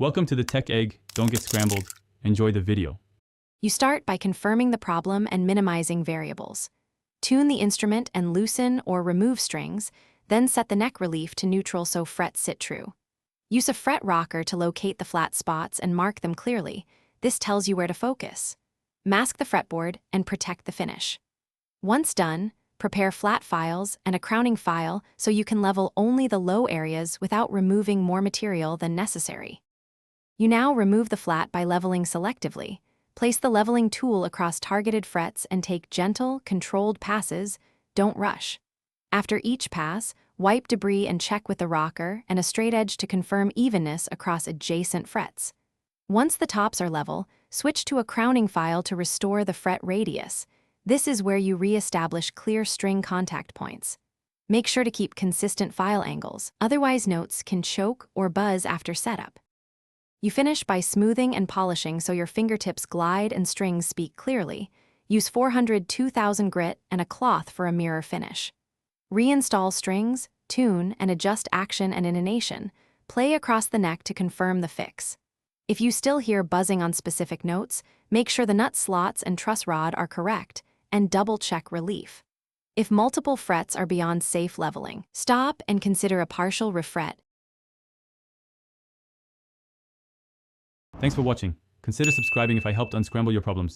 Welcome to the Tech Egg. Don't get scrambled. Enjoy the video. You start by confirming the problem and minimizing variables. Tune the instrument and loosen or remove strings, then set the neck relief to neutral so frets sit true. Use a fret rocker to locate the flat spots and mark them clearly. This tells you where to focus. Mask the fretboard and protect the finish. Once done, prepare flat files and a crowning file so you can level only the low areas without removing more material than necessary. You now remove the flat by leveling selectively. Place the leveling tool across targeted frets and take gentle, controlled passes. Don't rush. After each pass, wipe debris and check with the rocker and a straight edge to confirm evenness across adjacent frets. Once the tops are level, switch to a crowning file to restore the fret radius. This is where you re-establish clear string contact points. Make sure to keep consistent file angles, otherwise notes can choke or buzz after setup. You finish by smoothing and polishing so your fingertips glide and strings speak clearly. Use 400-2000 grit and a cloth for a mirror finish. Reinstall strings, tune, and adjust action and intonation. Play across the neck to confirm the fix. If you still hear buzzing on specific notes, make sure the nut slots and truss rod are correct, and double-check relief. If multiple frets are beyond safe leveling, stop and consider a partial refret. Thanks for watching. Consider subscribing if I helped unscramble your problems.